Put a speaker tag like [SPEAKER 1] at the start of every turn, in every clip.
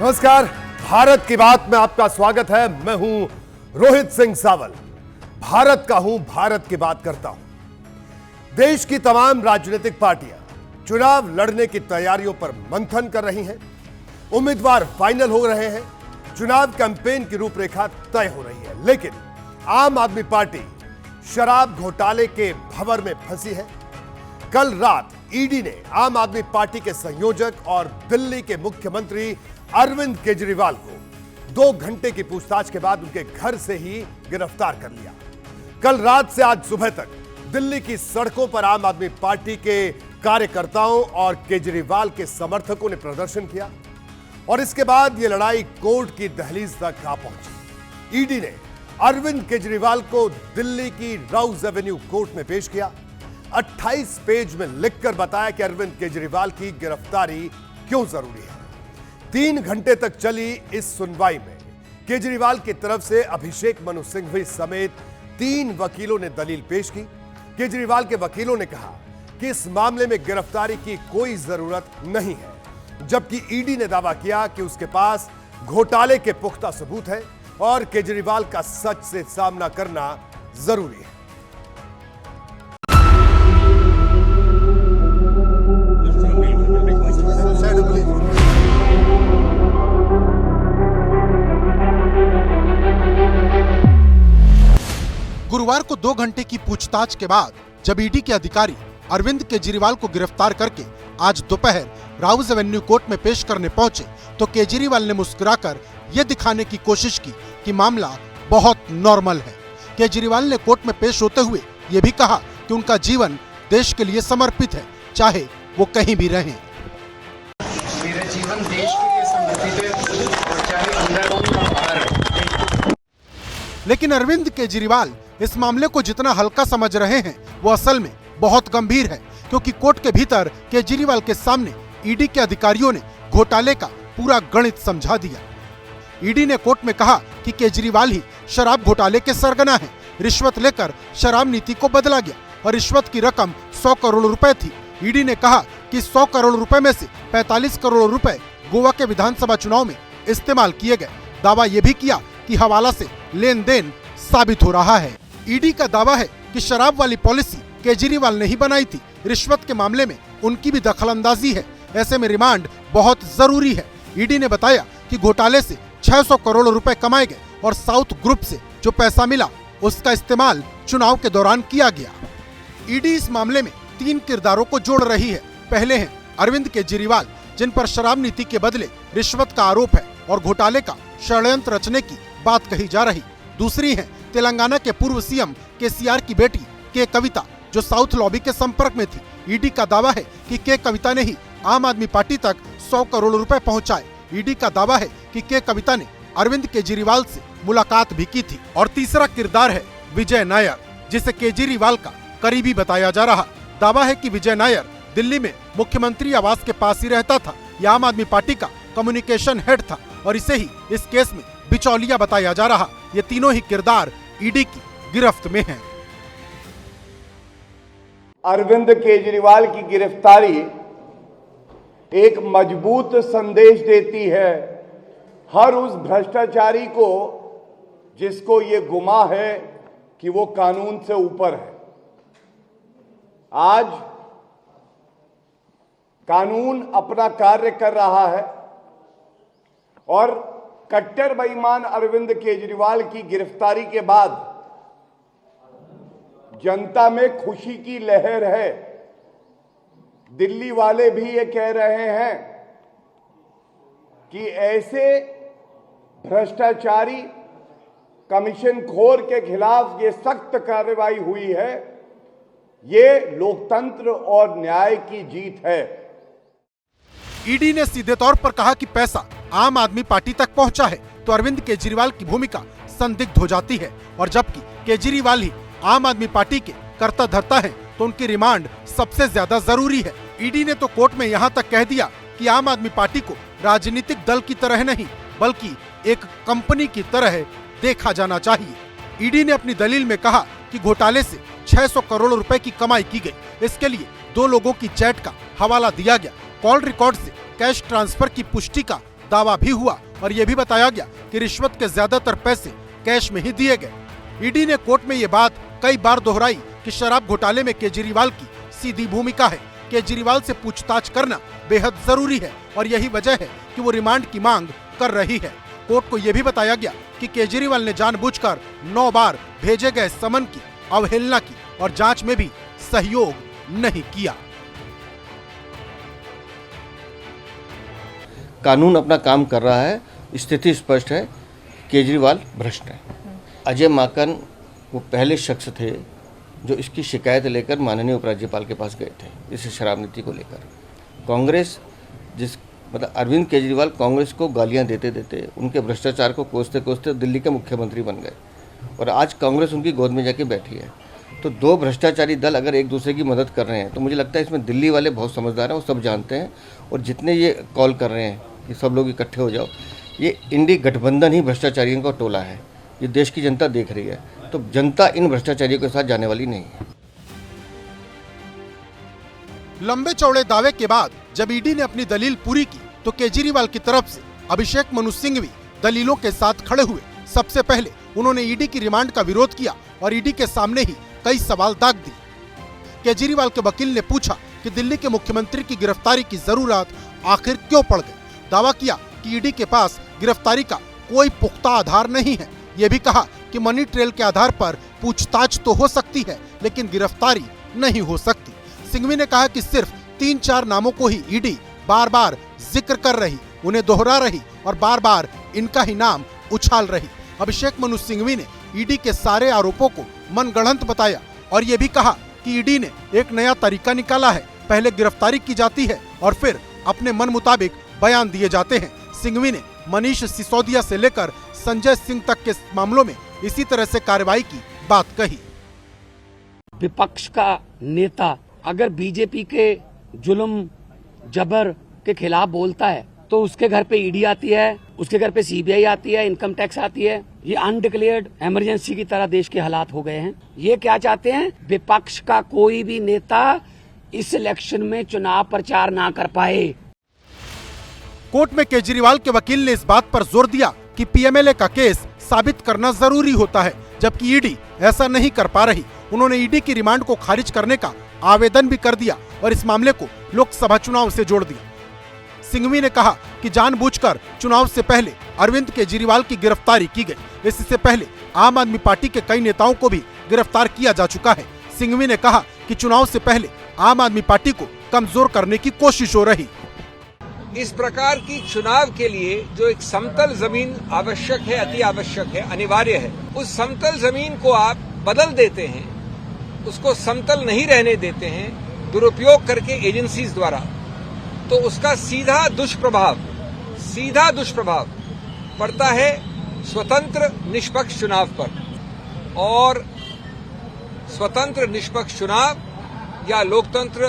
[SPEAKER 1] नमस्कार, भारत की बात में आपका स्वागत है। मैं हूं रोहित सिंह सावल। भारत का हूं, भारत की बात करता हूं। देश की तमाम राजनीतिक पार्टियां चुनाव लड़ने की तैयारियों पर मंथन कर रही हैं। उम्मीदवार फाइनल हो रहे हैं, चुनाव कैंपेन की रूपरेखा तय हो रही है। लेकिन आम आदमी पार्टी शराब घोटाले के भंवर में फंसी है। कल रात ईडी ने आम आदमी पार्टी के संयोजक और दिल्ली के मुख्यमंत्री अरविंद केजरीवाल को 2 घंटे की पूछताछ के बाद उनके घर से ही गिरफ्तार कर लिया। कल रात से आज सुबह तक दिल्ली की सड़कों पर आम आदमी पार्टी के कार्यकर्ताओं और केजरीवाल के समर्थकों ने प्रदर्शन किया और इसके बाद यह लड़ाई कोर्ट की दहलीज तक आ पहुंची। ईडी ने अरविंद केजरीवाल को दिल्ली की राउज एवेन्यू कोर्ट में पेश किया। 28 पेज में लिखकर बताया कि अरविंद केजरीवाल की गिरफ्तारी क्यों जरूरी है। 3 घंटे तक चली इस सुनवाई में केजरीवाल की तरफ से अभिषेक मनु सिंघवी समेत 3 वकीलों ने दलील पेश की। केजरीवाल के वकीलों ने कहा कि इस मामले में गिरफ्तारी की कोई जरूरत नहीं है, जबकि ईडी ने दावा किया कि उसके पास घोटाले के पुख्ता सबूत है और केजरीवाल का सच से सामना करना जरूरी है।
[SPEAKER 2] गुरुवार को 2 घंटे की पूछताछ के बाद जब ईडी के अधिकारी अरविंद केजरीवाल को गिरफ्तार करके आज दोपहर राउज एवेन्यू कोर्ट में पेश करने पहुंचे तो केजरीवाल ने मुस्कुराकर यह दिखाने की कोशिश की कि मामला बहुत नॉर्मल है। केजरीवाल ने कोर्ट में पेश होते हुए यह भी कहा कि उनका जीवन देश के लिए समर्पित है, चाहे वो कहीं भी रहें।
[SPEAKER 3] मेरा जीवन देश के लिए समर्पित है और चाहे अंदर हो या बाहर।
[SPEAKER 2] लेकिन अरविंद केजरीवाल इस मामले को जितना हल्का समझ रहे हैं वो असल में बहुत गंभीर है, क्योंकि कोर्ट के भीतर केजरीवाल के सामने ईडी के अधिकारियों ने घोटाले का पूरा गणित समझा दिया। ईडी ने कोर्ट में कहा कि केजरीवाल ही शराब घोटाले के सरगना हैं। रिश्वत लेकर शराब नीति को बदला गया और रिश्वत की रकम 100 करोड़ रुपए थी। ईडी ने कहा कि 100 करोड़ रुपए में से 45 करोड़ रुपए गोवा के विधानसभा चुनाव में इस्तेमाल किए गए। दावा यह भी किया कि हवाला से लेन देन साबित हो रहा है। ईडी का दावा है कि शराब वाली पॉलिसी केजरीवाल ने ही बनाई थी। रिश्वत के मामले में उनकी भी दखलंदाजी है। ऐसे में रिमांड बहुत जरूरी है। ईडी ने बताया कि घोटाले से 600 करोड़ रुपए कमाए गए और साउथ ग्रुप से जो पैसा मिला उसका इस्तेमाल चुनाव के दौरान किया गया। ईडी इस मामले में 3 किरदारों को जोड़ रही है। पहले हैं अरविंद केजरीवाल, जिन पर शराब नीति के बदले रिश्वत का आरोप है और घोटाले का षड्यंत्र रचने की बात कही जा रही। दूसरी है तेलंगाना के पूर्व सीएम केसीआर की बेटी के कविता, जो साउथ लॉबी के संपर्क में थी। ईडी का दावा है कि के कविता ने ही आम आदमी पार्टी तक 100 करोड़ रुपए पहुंचाए। ईडी का दावा है कि के कविता ने अरविंद केजरीवाल से मुलाकात भी की थी। और तीसरा किरदार है विजय नायर, जिसे केजरीवाल का करीबी बताया जा रहा। दावा है कि विजय नायर दिल्ली में मुख्यमंत्री आवास के पास ही रहता था। यह आम आदमी पार्टी का कम्युनिकेशन हेड था और इसे ही इस केस में बिचौलिया बताया जा रहा। ये तीनों ही किरदार ईडी की गिरफ्त में हैं।
[SPEAKER 4] अरविंद केजरीवाल की गिरफ्तारी एक मजबूत संदेश देती है हर उस भ्रष्टाचारी को जिसको ये गुमा है कि वो कानून से ऊपर है। आज कानून अपना कार्य कर रहा है और कट्टर बेईमान अरविंद केजरीवाल की गिरफ्तारी के बाद जनता में खुशी की लहर है। दिल्ली वाले भी ये कह रहे हैं कि ऐसे भ्रष्टाचारी कमीशन खोर के खिलाफ ये सख्त कार्रवाई हुई है, ये लोकतंत्र और न्याय की जीत है।
[SPEAKER 2] ईडी ने सीधे तौर पर कहा कि पैसा आम आदमी पार्टी तक पहुंचा है तो अरविंद केजरीवाल की भूमिका संदिग्ध हो जाती है, और जबकि केजरीवाल ही आम आदमी पार्टी के कर्ता धर्ता है तो उनकी रिमांड सबसे ज्यादा जरूरी है। ईडी ने तो कोर्ट में यहां तक कह दिया कि आम आदमी पार्टी को राजनीतिक दल की तरह नहीं बल्कि एक कंपनी की तरह देखा जाना चाहिए। ईडी ने अपनी दलील में कहा कि घोटाले से 600 करोड़ रुपए की कमाई की गई। इसके लिए 2 लोगों की चैट का हवाला दिया गया। कॉल रिकॉर्ड से कैश ट्रांसफर की पुष्टि का दावा भी हुआ और ये भी बताया गया कि रिश्वत के ज्यादातर पैसे कैश में ही दिए गए। ईडी ने कोर्ट में ये बात कई बार दोहराई कि शराब घोटाले में केजरीवाल की सीधी भूमिका है। केजरीवाल से पूछताछ करना बेहद जरूरी है और यही वजह है कि वो रिमांड की मांग कर रही है। कोर्ट को यह भी बताया गया कि केजरीवाल ने जानबूझकर 9 बार भेजे गए समन की अवहेलना की और जांच में भी सहयोग नहीं किया।
[SPEAKER 5] कानून अपना काम कर रहा है, स्थिति स्पष्ट है, केजरीवाल भ्रष्ट है। अजय माकन वो पहले शख्स थे जो इसकी शिकायत लेकर माननीय उपराज्यपाल के पास गए थे इस शराब नीति को लेकर। कांग्रेस अरविंद केजरीवाल कांग्रेस को गालियां देते देते उनके भ्रष्टाचार को कोसते कोसते दिल्ली के मुख्यमंत्री बन गए और आज कांग्रेस उनकी गोद में जाके बैठी है। तो दो भ्रष्टाचारी दल अगर एक दूसरे की मदद कर रहे हैं तो मुझे लगता है इसमें दिल्ली वाले बहुत समझदार हैं, वो सब जानते हैं। और जितने ये कॉल कर रहे हैं कि सब लोग इकट्ठे हो जाओ, ये इंडी गठबंधन ही भ्रष्टाचारियों का टोला है। ये देश की जनता देख रही है, तो जनता इन भ्रष्टाचारियों के साथ जाने वाली नहीं है।
[SPEAKER 2] लंबे चौड़े दावे के बाद जब ईडी ने अपनी दलील पूरी की तो केजरीवाल की तरफ से अभिषेक मनु सिंघवी दलीलों के साथ खड़े हुए। सबसे पहले उन्होंने ईडी की रिमांड का विरोध किया और ईडी के सामने ही कई सवाल दाग दिए। केजरीवाल के वकील ने पूछा कि दिल्ली के मुख्यमंत्री की गिरफ्तारी की जरूरत आखिर क्यों पड़ गई। दावा किया कि ईडी के पास गिरफ्तारी का कोई पुख्ता आधार नहीं है। ये भी कहा कि मनी ट्रेल के आधार पर पूछताछ तो हो सकती है लेकिन गिरफ्तारी नहीं हो सकती। सिंघवी ने कहा कि सिर्फ 3-4 नामों को ही ईडी बार बार जिक्र कर रही, उन्हें दोहरा रही और बार बार इनका ही नाम उछाल रही। अभिषेक मनु सिंघवी ने ईडी के सारे आरोपों को मनगढ़ंत बताया और ये भी कहा कि ईडी ने एक नया तरीका निकाला है, पहले गिरफ्तारी की जाती है और फिर अपने मन मुताबिक बयान दिए जाते हैं। सिंघवी ने मनीष सिसोदिया से लेकर संजय सिंह तक के मामलों में इसी तरह से कार्रवाई की बात कही।
[SPEAKER 6] विपक्ष का नेता अगर बीजेपी के जुल्म जबर के खिलाफ बोलता है तो उसके घर पे ईडी आती है, उसके घर पे सीबीआई आती है, इनकम टैक्स आती है। ये अनडिक्लेयर्ड इमरजेंसी की तरह देश के हालात हो गए हैं। ये क्या चाहते हैं? विपक्ष का कोई भी नेता इस इलेक्शन में चुनाव प्रचार ना कर पाए।
[SPEAKER 2] कोर्ट में केजरीवाल के वकील ने इस बात पर जोर दिया कि पीएमएलए का केस साबित करना जरूरी होता है, जबकि ईडी ऐसा नहीं कर पा रही। उन्होंने ईडी की रिमांड को खारिज करने का आवेदन भी कर दिया और इस मामले को लोकसभा चुनाव से जोड़ दिया। सिंघवी ने कहा कि जानबूझकर चुनाव से पहले अरविंद केजरीवाल की गिरफ्तारी की गई। इससे पहले आम आदमी पार्टी के कई नेताओं को भी गिरफ्तार किया जा चुका है। सिंघवी ने कहा कि चुनाव से पहले आम आदमी पार्टी को कमजोर करने की कोशिश हो रही।
[SPEAKER 7] इस प्रकार की चुनाव के लिए जो एक समतल जमीन आवश्यक है, अति आवश्यक है, अनिवार्य है, उस समतल जमीन को आप बदल देते हैं, उसको समतल नहीं रहने देते हैं दुरुपयोग करके एजेंसीज द्वारा, तो उसका सीधा दुष्प्रभाव पड़ता है स्वतंत्र निष्पक्ष चुनाव पर। और स्वतंत्र निष्पक्ष चुनाव या लोकतंत्र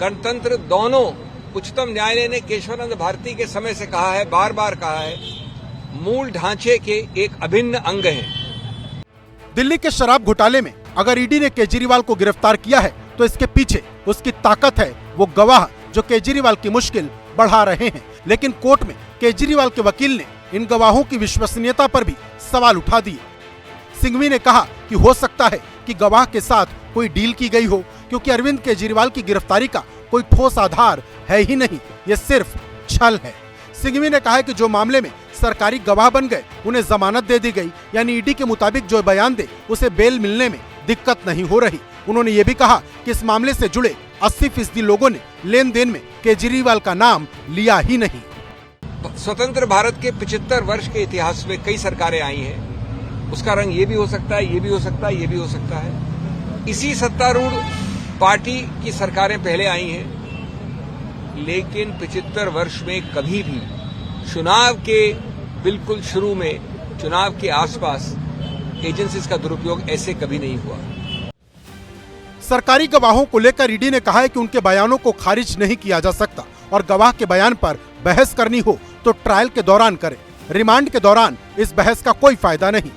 [SPEAKER 7] गणतंत्र दोनों उच्चतम न्यायालय ने केशवानंद भारती के समय से कहा है, बार बार कहा है, मूल ढांचे के एक अभिन्न अंग हैं।
[SPEAKER 2] दिल्ली के शराब घोटाले में अगर ईडी ने केजरीवाल को गिरफ्तार किया है तो इसके पीछे उसकी ताकत है वो गवाह जो केजरीवाल की मुश्किल बढ़ा रहे हैं। लेकिन कोर्ट में केजरीवाल के वकील ने इन गवाहों की विश्वसनीयता पर भी सवाल उठा दिए। सिंघवी ने कहा कि हो सकता है कि गवाह के साथ कोई डील की गई हो, क्योंकि अरविंद केजरीवाल की गिरफ्तारी का कोई ठोस आधार है ही नहीं, ये सिर्फ छल है। सिंघवी ने कहा कि जो मामले में सरकारी गवाह बन गए उन्हें जमानत दे दी गई, यानी ईडी के मुताबिक जो बयान दे उसे बेल मिलने में दिक्कत नहीं हो रही। उन्होंने ये भी कहा कि इस मामले से जुड़े 80% लोगों ने लेन देन में केजरीवाल का नाम लिया ही नहीं।
[SPEAKER 7] स्वतंत्र भारत के 75 वर्ष के इतिहास में कई सरकारें आई हैं, उसका रंग ये भी हो सकता है, ये भी हो सकता है, ये भी हो सकता है। इसी सत्तारूढ़ पार्टी की सरकारें पहले आई हैं, लेकिन 75 वर्ष में कभी भी चुनाव के बिल्कुल शुरू में, चुनाव के आसपास एजेंसीज का दुरुपयोग ऐसे कभी नहीं हुआ।
[SPEAKER 2] सरकारी गवाहों को लेकर ईडी ने कहा है कि उनके बयानों को खारिज नहीं किया जा सकता और गवाह के बयान पर बहस करनी हो तो ट्रायल के दौरान करें, रिमांड के दौरान इस बहस का कोई फायदा नहीं।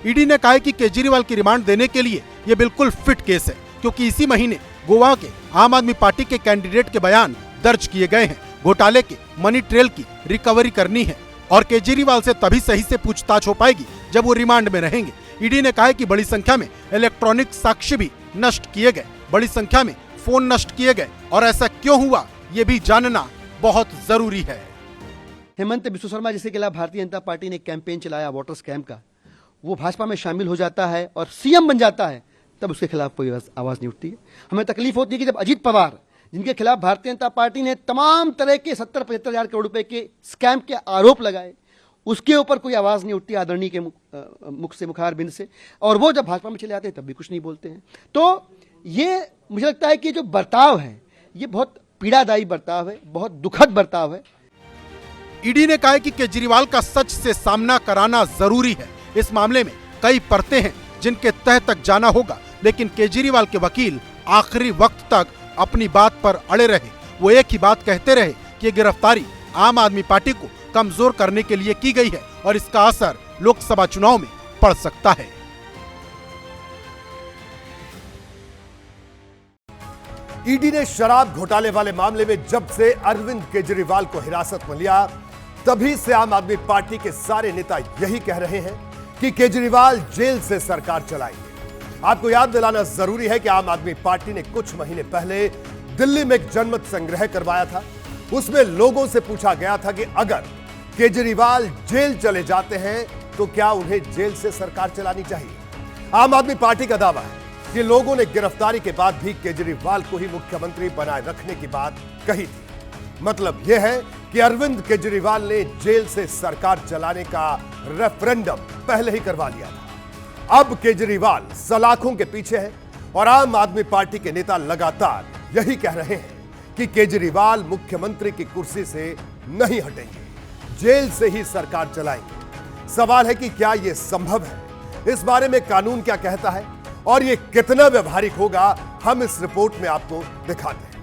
[SPEAKER 2] ईडी ने कहा है कि केजरीवाल की रिमांड देने के लिए यह बिल्कुल फिट केस है, क्योंकि इसी महीने गोवा के आम आदमी पार्टी के कैंडिडेट के बयान दर्ज किए गए हैं घोटाले के मनी ट्रेल की रिकवरी करनी है और केजरीवाल से तभी सही से पूछताछ हो पाएगी जब वो रिमांड में रहेंगे। ईडी ने कहा है कि बड़ी संख्या में इलेक्ट्रॉनिक साक्ष्य भी नष्ट किए गए, बड़ी संख्या में फोन नष्ट किए गए और ऐसा क्यों हुआ ये भी जानना बहुत जरूरी है।
[SPEAKER 8] हेमंत बिस्व शर्मा जिसके खिलाफ भारतीय जनता पार्टी ने कैंपेन चलाया वाटर स्कैम का, वो भाजपा में शामिल हो जाता है और सीएम बन जाता है, तब उसके खिलाफ कोई आवाज नहीं उठती है। हमें तकलीफ होती है कि जब अजीत पवार, जिनके खिलाफ भारतीय जनता पार्टी ने तमाम तरह के 70-75 हजार करोड़ रुपए के स्कैम के आरोप लगाए, उसके ऊपर कोई आवाज नहीं उठती आदरणीय के मुख से, मुखारबिंद से, और वो जब भाजपा में चले आते हैं तब भी कुछ नहीं बोलते हैं। तो ये मुझे लगता है कि जो बर्ताव है ये बहुत पीड़ादायी बर्ताव है, बहुत दुखद बर्ताव है।
[SPEAKER 2] ईडी ने कहा है कि केजरीवाल का सच से सामना कराना जरूरी है। इस मामले में कई परतें हैं जिनके तह तक जाना होगा, लेकिन केजरीवाल के वकील आखिरी वक्त तक अपनी बात पर अड़े रहे। वो एक ही बात कहते रहे कि गिरफ्तारी आम आदमी पार्टी को कमजोर करने के लिए की गई है और इसका असर लोकसभा चुनाव में पड़ सकता है।
[SPEAKER 1] ईडी ने शराब घोटाले वाले मामले में जब से अरविंद केजरीवाल को हिरासत में लिया, तभी से आम आदमी पार्टी के सारे नेता यही कह रहे हैं कि केजरीवाल जेल से सरकार चलाएंगे। आपको याद दिलाना जरूरी है कि आम आदमी पार्टी ने कुछ महीने पहले दिल्ली में एक जनमत संग्रह करवाया था। उसमें लोगों से पूछा गया था कि अगर केजरीवाल जेल चले जाते हैं तो क्या उन्हें जेल से सरकार चलानी चाहिए। आम आदमी पार्टी का दावा है कि लोगों ने गिरफ्तारी के बाद भी केजरीवाल को ही मुख्यमंत्री बनाए रखने की बात कही थी। मतलब यह है कि अरविंद केजरीवाल ने जेल से सरकार चलाने का रेफरेंडम पहले ही करवा लिया था। अब केजरीवाल सलाखों के पीछे है और आम आदमी पार्टी के नेता लगातार यही कह रहे हैं कि केजरीवाल मुख्यमंत्री की कुर्सी से नहीं हटेंगे, जेल से ही सरकार चलाएंगे। सवाल है कि क्या यह संभव है? इस बारे में कानून क्या कहता है और यह कितना व्यवहारिक होगा, हम इस रिपोर्ट में आपको दिखाते हैं।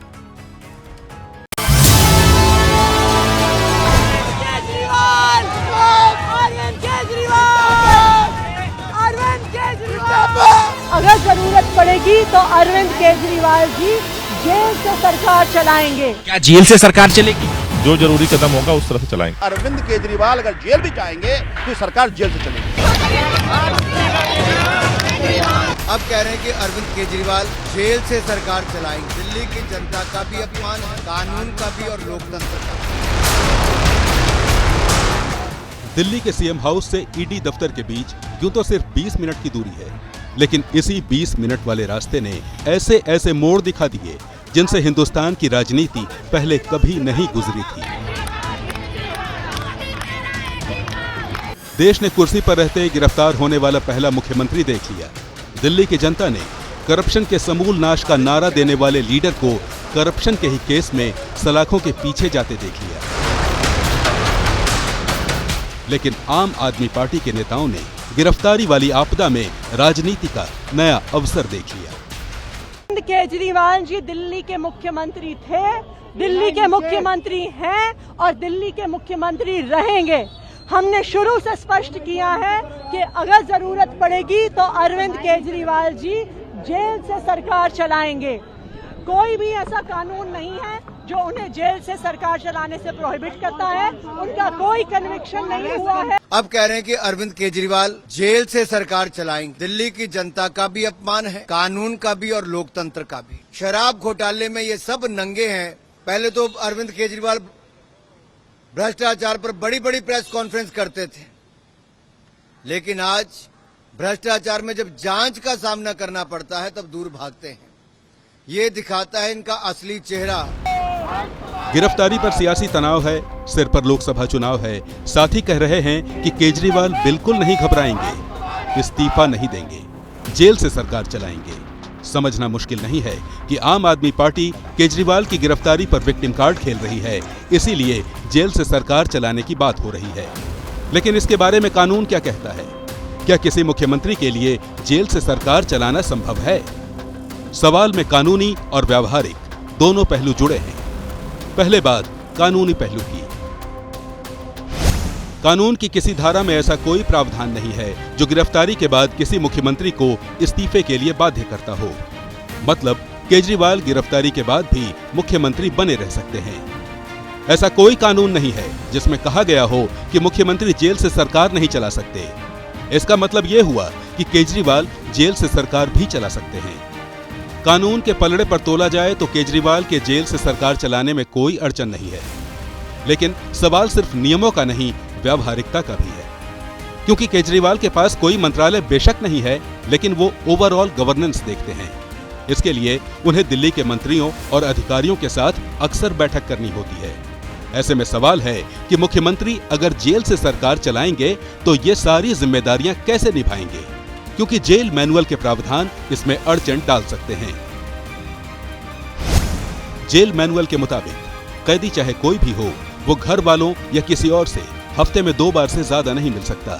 [SPEAKER 9] अगर जरूरत पड़ेगी तो अरविंद केजरीवाल जी जेल से सरकार चलाएंगे।
[SPEAKER 10] क्या जेल से सरकार चलेगी?
[SPEAKER 11] जो जरूरी कदम होगा उस तरह से चलाएंगे।
[SPEAKER 12] अरविंद केजरीवाल अगर जेल भी जाएंगे तो सरकार जेल से चलेगी।
[SPEAKER 13] अब कह रहे हैं कि अरविंद केजरीवाल जेल से सरकार चलाएंगे। दिल्ली की जनता का भी अपमान है, कानून का भी और लोकतंत्र का भी।
[SPEAKER 14] दिल्ली के सीएम हाउस से ईडी दफ्तर के बीच यूं तो सिर्फ 20 मिनट की दूरी है, लेकिन इसी 20 मिनट वाले रास्ते ने ऐसे ऐसे मोड़ दिखा दिए जिनसे हिंदुस्तान की राजनीति पहले कभी नहीं गुजरी थी। देश ने कुर्सी पर रहते गिरफ्तार होने वाला पहला मुख्यमंत्री देख लिया। दिल्ली की जनता ने करप्शन के समूल नाश का नारा देने वाले लीडर को करप्शन के ही केस में सलाखों के पीछे जाते देख लिया। लेकिन आम आदमी पार्टी के नेताओं ने गिरफ्तारी वाली आपदा में राजनीति का नया अवसर देख लिया।
[SPEAKER 9] केजरीवाल जी दिल्ली के मुख्यमंत्री थे, दिल्ली के मुख्यमंत्री हैं और दिल्ली के मुख्यमंत्री रहेंगे। हमने शुरू से स्पष्ट किया है कि अगर जरूरत पड़ेगी तो अरविंद केजरीवाल जी जेल से सरकार चलाएंगे। कोई भी ऐसा कानून नहीं है जो उन्हें जेल से सरकार चलाने से प्रोहिबिट करता है। उनका कोई कन्विक्शन नहीं हुआ है।
[SPEAKER 13] अब कह रहे हैं कि अरविंद केजरीवाल जेल से सरकार चलाएंगे। दिल्ली की जनता का भी अपमान है, कानून का भी और लोकतंत्र का भी। शराब घोटाले में ये सब नंगे हैं। पहले तो अरविंद केजरीवाल भ्रष्टाचार पर बड़ी बड़ी प्रेस कॉन्फ्रेंस करते थे, लेकिन आज भ्रष्टाचार में जब जांच का सामना करना पड़ता है तब दूर भागते हैं। ये दिखाता है इनका असली चेहरा।
[SPEAKER 14] गिरफ्तारी पर सियासी तनाव है, सिर पर लोकसभा चुनाव है। साथ ही कह रहे हैं कि केजरीवाल बिल्कुल नहीं घबराएंगे, इस्तीफा नहीं देंगे, जेल से सरकार चलाएंगे। समझना मुश्किल नहीं है कि आम आदमी पार्टी केजरीवाल की गिरफ्तारी पर विक्टिम कार्ड खेल रही है, इसीलिए जेल से सरकार चलाने की बात हो रही है। लेकिन इसके बारे में कानून क्या कहता है? क्या किसी मुख्यमंत्री के लिए जेल से सरकार चलाना संभव है? सवाल में कानूनी और व्यावहारिक दोनों पहलू जुड़े हैं। पहले बात कानूनी पहलू की। कानून की किसी धारा में ऐसा कोई प्रावधान नहीं है जो गिरफ्तारी के बाद किसी मुख्यमंत्री को इस्तीफे के लिए बाध्य करता हो। मतलब केजरीवाल गिरफ्तारी के बाद भी मुख्यमंत्री बने रह सकते हैं। ऐसा कोई कानून नहीं है जिसमें कहा गया हो कि मुख्यमंत्री जेल से सरकार नहीं चला सकते। इसका मतलब यह हुआ कि केजरीवाल जेल से सरकार भी चला सकते हैं। कानून के पलड़े पर तोला जाए तो केजरीवाल के जेल से सरकार चलाने में कोई अड़चन नहीं है, लेकिन सवाल सिर्फ नियमों का नहीं, व्यावहारिकता का भी है। क्योंकि केजरीवाल के पास कोई मंत्रालय बेशक नहीं है, लेकिन वो ओवरऑल गवर्नेंस देखते हैं। इसके लिए उन्हें दिल्ली के मंत्रियों और अधिकारियों के साथ अक्सर बैठक करनी होती है। ऐसे में सवाल है कि मुख्यमंत्री अगर जेल से सरकार चलाएंगे तो ये सारी जिम्मेदारियां कैसे निभाएंगे, क्योंकि जेल मैनुअल के प्रावधान इसमें अड़चन डाल सकते हैं। जेल मैनुअल के मुताबिक कैदी चाहे कोई भी हो, वो घर वालों या किसी और से हफ्ते में 2 बार से ज्यादा नहीं मिल सकता।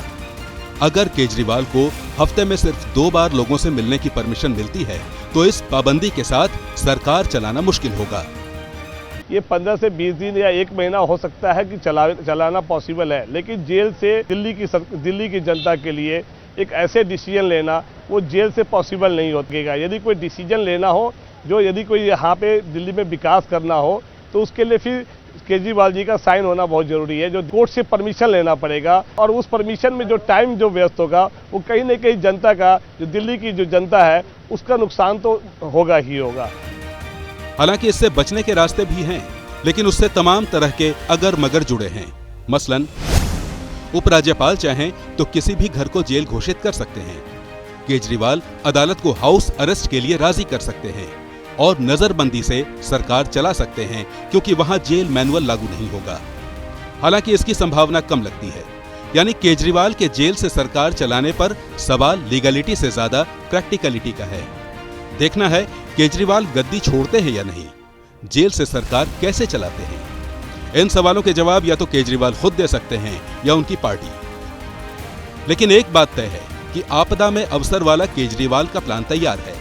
[SPEAKER 14] अगर केजरीवाल को हफ्ते में सिर्फ 2 बार लोगों से मिलने की परमिशन मिलती है तो इस पाबंदी के साथ सरकार चलाना मुश्किल होगा।
[SPEAKER 10] ये 15 से 20 दिन या 1 महीना हो सकता है कि चलाना पॉसिबल है, लेकिन जेल से दिल्ली की जनता के लिए एक ऐसे डिसीजन लेना वो जेल से पॉसिबल नहीं होगा। यदि कोई डिसीजन लेना हो, यदि कोई यहाँ पे दिल्ली में विकास करना हो, तो उसके लिए फिर केजरीवाल जी का साइन होना बहुत जरूरी है, जो कोर्ट से परमिशन लेना पड़ेगा। और उस परमिशन में जो टाइम जो व्यस्त होगा वो कहीं न कहीं जनता का, जो दिल्ली की जो जनता है, उसका नुकसान तो होगा ही होगा।
[SPEAKER 14] हालांकि इससे बचने के रास्ते भी हैं, लेकिन उससे तमाम तरह के अगर मगर जुड़े हैं। मसलन उपराज्यपाल चाहें तो किसी भी घर को जेल घोषित कर सकते हैं। केजरीवाल अदालत को हाउस अरेस्ट के लिए राजी कर सकते हैं और नजरबंदी से सरकार चला सकते हैं, क्योंकि वहां जेल मैनुअल लागू नहीं होगा। हालांकि इसकी संभावना कम लगती है, यानी केजरीवाल के जेल से सरकार चलाने पर सवाल लीगलिटी से ज्यादा प्रैक्टिकलिटी का है। देखना है केजरीवाल गद्दी छोड़ते हैं या नहीं, जेल से सरकार कैसे चलाते हैं। इन सवालों के जवाब या तो केजरीवाल खुद दे सकते हैं या उनकी पार्टी। लेकिन एक बात तय है कि आपदा में अवसर वाला केजरीवाल का प्लान तैयार है।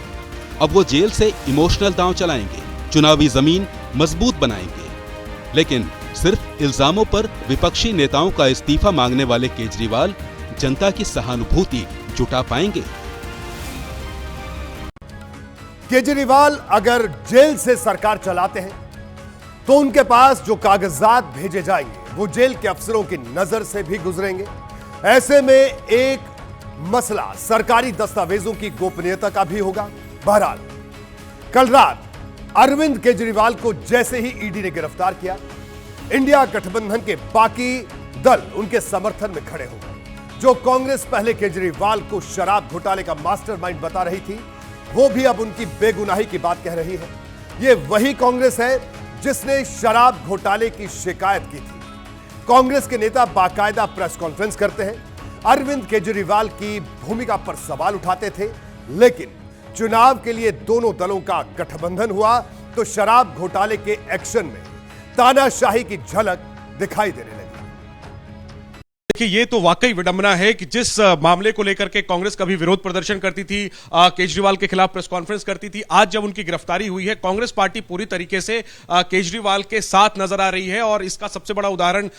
[SPEAKER 14] अब वो जेल से इमोशनल दांव चलाएंगे, चुनावी जमीन मजबूत बनाएंगे। लेकिन सिर्फ इल्जामों पर विपक्षी नेताओं का इस्तीफा मांगने वाले केजरीवाल जनता की सहानुभूति जुटा पाएंगे?
[SPEAKER 1] केजरीवाल अगर जेल से सरकार चलाते हैं तो उनके पास जो कागजात भेजे जाएंगे वो जेल के अफसरों की नजर से भी गुजरेंगे। ऐसे में एक मसला सरकारी दस्तावेजों की गोपनीयता का भी होगा। बहरहाल कल रात अरविंद केजरीवाल को जैसे ही ईडी ने गिरफ्तार किया, इंडिया गठबंधन के बाकी दल उनके समर्थन में खड़े हो गए। जो कांग्रेस पहले केजरीवाल को शराब घोटाले का मास्टरमाइंड बता रही थी, वो भी अब उनकी बेगुनाही की बात कह रही है। ये वही कांग्रेस है जिसने शराब घोटाले की शिकायत की थी। कांग्रेस के नेता बाकायदा प्रेस कॉन्फ्रेंस करते हैं, अरविंद केजरीवाल की भूमिका पर सवाल उठाते थे, लेकिन चुनाव के लिए दोनों दलों का गठबंधन हुआ तो शराब घोटाले के एक्शन में तानाशाही की झलक दिखाई देने लगी।
[SPEAKER 15] देखिए, ये तो वाकई विडंबना है कि जिस मामले को लेकर के कांग्रेस कभी विरोध प्रदर्शन करती थी, केजरीवाल के खिलाफ प्रेस कॉन्फ्रेंस करती थी, आज जब उनकी गिरफ्तारी हुई है, कांग्रेस पार्टी पूरी तरीके से केजरीवाल के साथ नजर आ रही है। और इसका सबसे बड़ा उदाहरण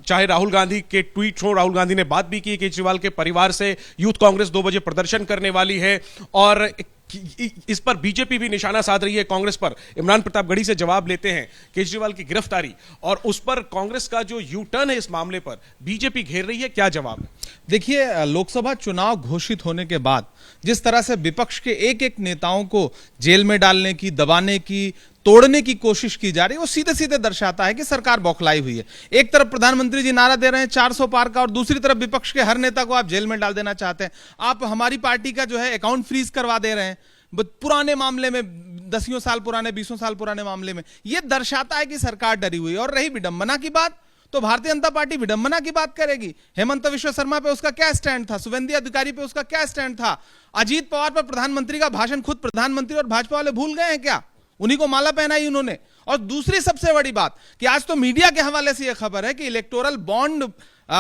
[SPEAKER 15] चाहे राहुल गांधी के ट्वीट हो, राहुल गांधी ने बात भी की केजरीवाल के परिवार से, यूथ कांग्रेस 2 बजे प्रदर्शन करने वाली है और इस पर बीजेपी भी निशाना साध रही है कांग्रेस पर। इमरान प्रतापगढ़ी से जवाब लेते हैं केजरीवाल की गिरफ्तारी और उस पर कांग्रेस का जो यू टर्न है इस मामले पर बीजेपी घेर रही है, क्या जवाब है?
[SPEAKER 16] देखिए, लोकसभा चुनाव घोषित होने के बाद जिस तरह से विपक्ष के एक एक नेताओं को जेल में डालने की, दबाने की, तोड़ने की कोशिश की जा रही है, वो सीधे सीधे दर्शाता है कि सरकार बौखलाई हुई है। एक तरफ प्रधानमंत्री जी नारा दे रहे हैं 400 पार का और दूसरी तरफ विपक्ष के हर नेता को आप जेल में डाल देना चाहते हैं। आप हमारी पार्टी का जो है अकाउंट फ्रीज करवा दे रहे हैं पुराने मामले में, 10 साल पुराने, 20 साल पुराने मामले में। यह दर्शाता है कि सरकार डरी हुई है। और रही विडंबना की बात, तो भारतीय जनता पार्टी विडंबना की बात करेगी। हेमंत बिश्व शर्मा पे उसका क्या स्टैंड था, शुभेंदु अधिकारी पे उसका क्या स्टैंड था, अजीत पवार पर प्रधानमंत्री का भाषण खुद प्रधानमंत्री और भाजपा वाले भूल गए हैं क्या? उन्हीं को माला पहनाई उन्होंने। और दूसरी सबसे बड़ी बात कि आज तो मीडिया के हवाले से यह खबर है कि इलेक्टोरल बॉन्ड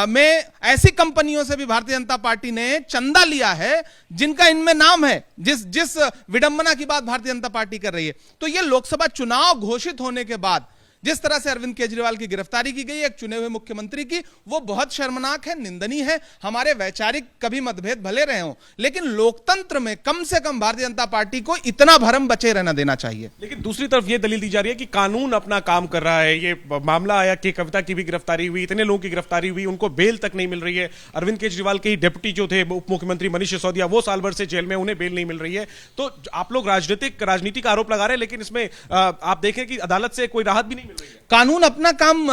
[SPEAKER 16] में ऐसी कंपनियों से भी भारतीय जनता पार्टी ने चंदा लिया है जिनका इनमें नाम है, जिस विडंबना की बात भारतीय जनता पार्टी कर रही है। तो यह लोकसभा चुनाव घोषित होने के बाद जिस तरह से अरविंद केजरीवाल की गिरफ्तारी की गई एक चुने हुए मुख्यमंत्री की, वो बहुत शर्मनाक है, निंदनीय है। हमारे वैचारिक कभी मतभेद भले रहे हों, लेकिन लोकतंत्र में कम से कम भारतीय जनता पार्टी को इतना भरम बचे रहना देना चाहिए।
[SPEAKER 15] लेकिन दूसरी तरफ यह दलील दी जा रही है कि कानून अपना काम कर रहा है। ये मामला आया कि कविता की भी गिरफ्तारी हुई, इतने लोगों की गिरफ्तारी हुई, उनको बेल तक नहीं मिल रही है। अरविंद केजरीवाल के डिप्टी जो थे उप मुख्यमंत्री मनीष सिसोदिया, वो साल भर से जेल में, उन्हें बेल नहीं मिल रही है। तो आप लोग राजनीति का आरोप लगा रहे हैं, लेकिन इसमें आप देखें कि अदालत से कोई राहत भी नहीं मिल रही है।
[SPEAKER 16] कानून अपना काम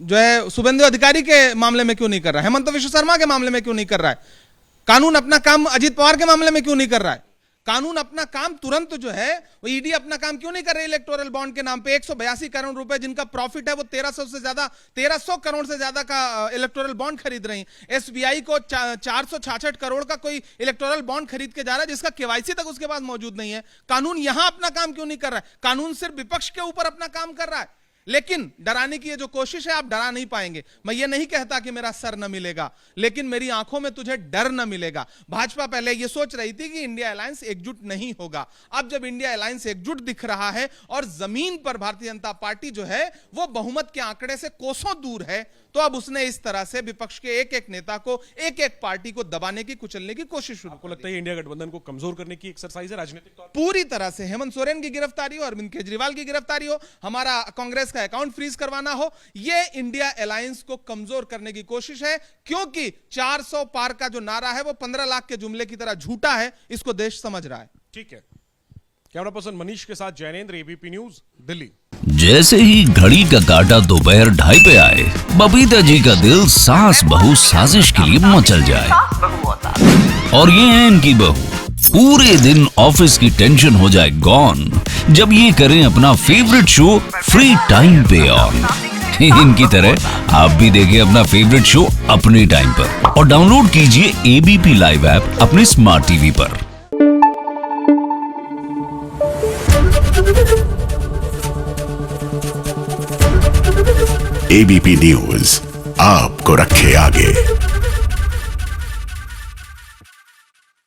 [SPEAKER 16] जो है शुभेंदु अधिकारी के मामले में क्यों नहीं कर रहा है, हेमंत विश्व शर्मा के मामले में क्यों नहीं कर रहा है, कानून अपना काम अजीत पवार के मामले में क्यों नहीं कर रहा है, कानून अपना काम तुरंत जो है वो ईडी अपना काम क्यों नहीं कर रही इलेक्टोरल बॉन्ड के नाम पे 182 करोड़ रुपए जिनका प्रॉफिट है, वो 1300 करोड़ से ज्यादा का इलेक्टोरल बॉन्ड खरीद रही। एसबीआई को 466 करोड़ का कोई इलेक्टोरल बॉन्ड खरीद के जा रहा है जिसका केवाईसी तक उसके पास मौजूद नहीं है। कानून यहां अपना काम क्यों नहीं कर रहा है? कानून सिर्फ विपक्ष के ऊपर अपना काम कर रहा है, लेकिन डराने की ये जो कोशिश है आप डरा नहीं पाएंगे। मैं ये नहीं कहता कि मेरा सर न मिलेगा, लेकिन मेरी आंखों में तुझे डर न मिलेगा। भाजपा पहले ये सोच रही थी कि इंडिया अलायंस एकजुट नहीं होगा, अब जब इंडिया अलायंस एकजुट दिख रहा है और जमीन पर भारतीय जनता पार्टी जो है वो बहुमत के आंकड़े से कोसों दूर है, तो अब उसने इस तरह से विपक्ष के एक एक नेता को, एक एक पार्टी को दबाने की, कुचलने की कोशिश शुरू।
[SPEAKER 15] आपको लगता है इंडिया गठबंधन को कमजोर करने की एक्सरसाइज है राजनीतिक तौर पर?
[SPEAKER 16] पूरी तरह से हेमंत सोरेन की गिरफ्तारी हो, अरविंद केजरीवाल की गिरफ्तारी हो, हमारा कांग्रेस का अकाउंट फ्रीज करवाना हो, यह इंडिया अलायंस को कमजोर करने की कोशिश है, क्योंकि 400 पार का जो नारा है वो 15 लाख के जुमले की तरह झूठा है, इसको देश समझ रहा है।
[SPEAKER 15] ठीक है, कैमरा पर्सन मनीष के साथ जैनेंद्र, एबीपी न्यूज, दिल्ली।
[SPEAKER 17] जैसे ही घड़ी का काटा दोपहर 2:30 पे आए, बबीता जी का दिल सास बहू साजिश के लिए मचल जाए। और ये है इनकी बहू, पूरे दिन ऑफिस की टेंशन हो जाए गॉन जब ये करें अपना फेवरेट शो फ्री टाइम पे ऑन। इनकी तरह आप भी देखिए अपना फेवरेट शो अपने टाइम पर और डाउनलोड कीजिए एबीपी लाइव ऐप अपने स्मार्ट टीवी पर।
[SPEAKER 18] एबीपी न्यूज आपको रखे आगे।